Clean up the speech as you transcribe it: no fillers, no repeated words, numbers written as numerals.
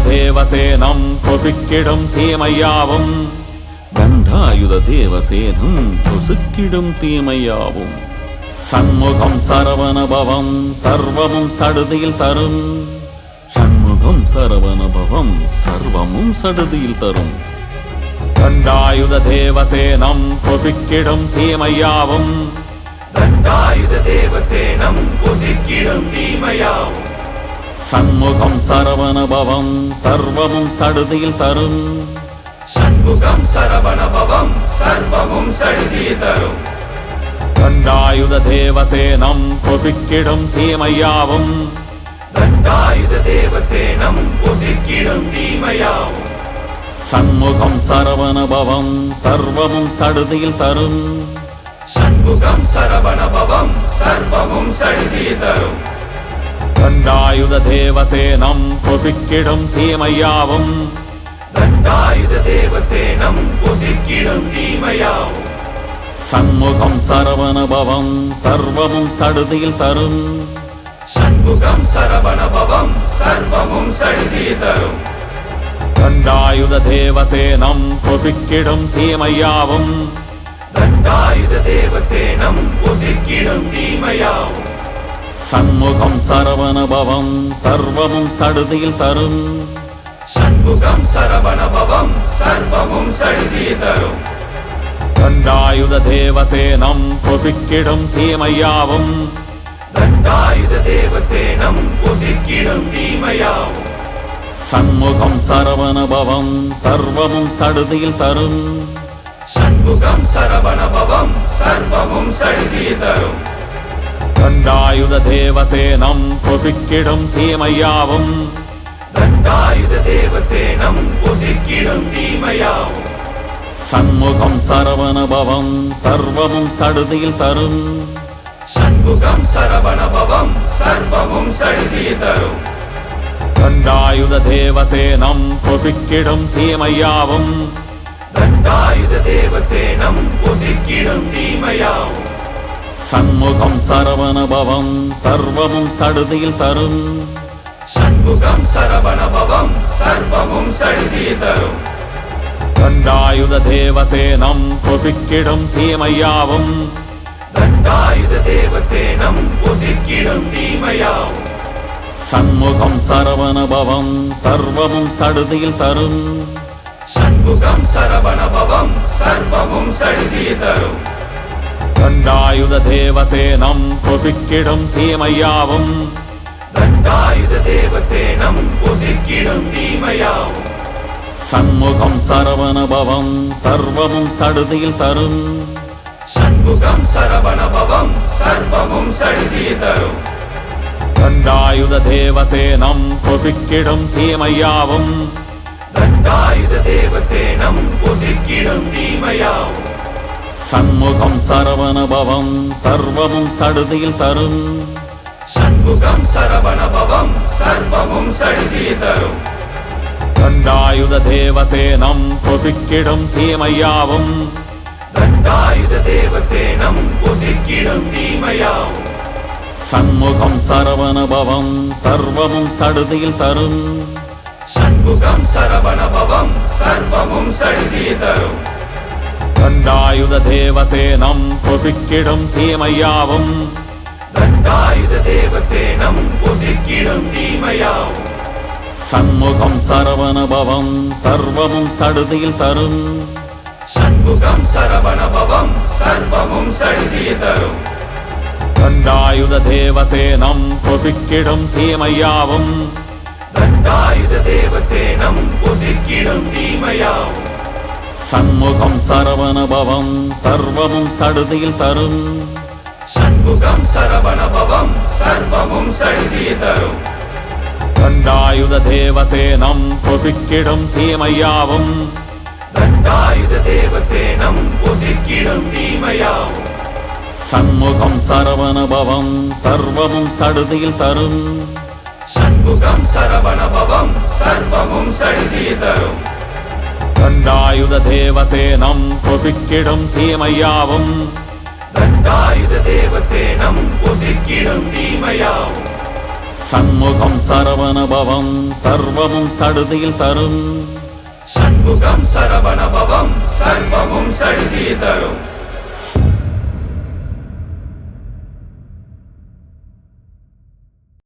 தேவசேனம் பொசுக்கிடும் தீமையாவும் தண்டாயுத தேவசேனம் பொசுக்கிடும் தீமையாவும் சண்முகம் சரவணபவம் சர்வமும் சடுதியில் தரும் சண்முகம் சரவணபவம் சர்வமும் சடுதியில் தரும் தண்டாயுத தேவசேனம் பொசுக்கிடும் தீமையாவும் தண்டாயுத தேவசேனம் பொசுக்கிடும் தீமையாவும் சண்முகம் சரவணபவம் சர்வமும் சடுதியில் தரும் சண்முகம் சரவணபவம் சர்வமும் சடுதியில் தரும் தண்டாயுத தேவசேனம் பொசுக்கிடும் தீமையாவும் தண்டாயுத தேவசேனம் பொசுக்கிடும் தீமையாவும் சண்முகம் சரவணபவம் சர்வமும் சடுதியில் தரும் சண்முகம் சரவணபவம் சர்வமும் சடுதியில் தரும் தண்டாயுத தேவசேனம் பொசுக்கிடும் தீமையாவும் தண்டாயுத தேவசேனம் பொசுக்கிடும் தீமையாவும் சண்முகம் சரவணபவம் சர்வமும் சடுதியில் தரும் சண்முகம் சரவணபவம் சர்வமும் சடுதியில் தரும் தண்டாயுத தேவசேனம் பொசுக்கிடும் தீமையாவும் தண்டாயுத தேவசேனம் பொசுக்கிடும் தீமையாவும் சண்முகம் சரவணபவம் சர்வமும் சடுதியில் தரும் சண்முகம் சரவணபவம் சர்வமும் சடுதியில் தரும் தண்டாயுத தேவசேனம் பொசுக்கிடும் தீமையாவும் தண்டாயுத தேவசேனம் பொசுக்கிடும் தீமையாவும் சண்முகம் சரவணபவம் சர்வமும் சடுதியில் தரும் சண்முகம் சரவணபவம் சர்வமும் சடுதியில் தரும் தண்டாயுத தேவசேனம் பொசுக்கிடும் தீமையாவும் தண்டாயுத தேவசேனம் பொசுக்கிடும் தீமையாவும் சண்முகம் சரவணபவம் சர்வமும் சடுதியில் தரும் சண்முகம் சரவணபவம் சர்வமும் சடுதியில் தரும் தண்டாயுத தேவசேனம் பொசுக்கிடும் தீமையாவும் தண்டாயுத தேவசேனம் பொசுக்கிடும் தீமையாவும் சண்முகம் சரவணபவம் சர்வமும் சடுதியில் தரும் சண்முகம் சரவணபவம் சர்வமும் சடுதியில் தரும் தண்டாயுத தேவசேனம் பொசுக்கிடும் தீமையாவும் தண்டாயுத தேவசேனம் பொசுக்கிடும் தீமையாவும் சண்முகம் சரவணபவம் சர்வமும் சடுதியில் தரும் சண்முகம் சரவணபவம் சர்வமும் சடுதியில் தரும் தண்டாயுத தேவசேனம் பொசுக்கிடும் தீமையாவும் தண்டாயுத தேவசேனம் பொசுக்கிடும் தீமையாவும் சண்முகம் சரவணபவம் சர்வமும் சடுதியில் தரும் சண்முகம் சரவணபவம் சர்வமும் சடுதியில் தரும் தண்டாயுத தேவசேனம் பொசுக்கிடும் தீமையாவும் தண்டாயுத தேவசேனம் பொசுக்கிடும் தீமையாவும் சண்முகம் சரவணபவம் சர்வமும் சடுதியில் தரும் சண்முகம் சரவணபவம் சர்வமும் சடுதியில் தரும் தண்டாயுத தேவசேனம் பொசுக்கிடும் தீமையாவும் தண்டாயுத தேவசேனம் பொசுக்கிடும் தீமையாவும் சண்முகம் சரவணபவம் சர்வமும் சடுதியில் தரும் சண்முகம் சரவணபவம் சர்வமும் சடுதியில் தரும் தண்டாயுத தேவசேனம் பொசுக்கிடும் தீமையாவும் தண்டாயுத தேவசேனம் பொசுக்கிடும் தீமையாவும் சண்முகம் சரவணபவம் சர்வமும் சடுதியில் தரும் சண்முகம் சரவணபவம் சர்வமும் சடுதியில் தரும் தண்டாயுத தேவசேனம் பொசுக்கிடும் தீமையாவும் தண்டாயுத தேவசேனம் பொசுக்கிடும் தீமையாவும் சண்முகம் சரவணபவம் சர்வமும் சடுதியில் தரும் சண்முகம் சரவணபவம் சர்வமும் சடுதியில் தரும் தண்டாயுத தேவசேனம் பொசுக்கிடும் தீமையாவும் தண்டாயுத தேவசேனம் பொசுக்கிடும் தீமையாவும் சண்முகம் சரவணபவம் சர்வமும் சடுதியில் தரும் சண்முகம் சரவணபவம் சர்வமும் சடுதியில் தரும் தண்டாயுத தேவசேனம் பொசுக்கிடும் தீமையாவும் தண்டாயுத தேவசேனம் பொசுக்கிடும் தீமையாவும் சண்முகம் சரவணபவம் சர்வமும் சடுதியில் தரும் ஷண்முகம் சரவணபவம் சர்வமும் சடுதியில் தரும்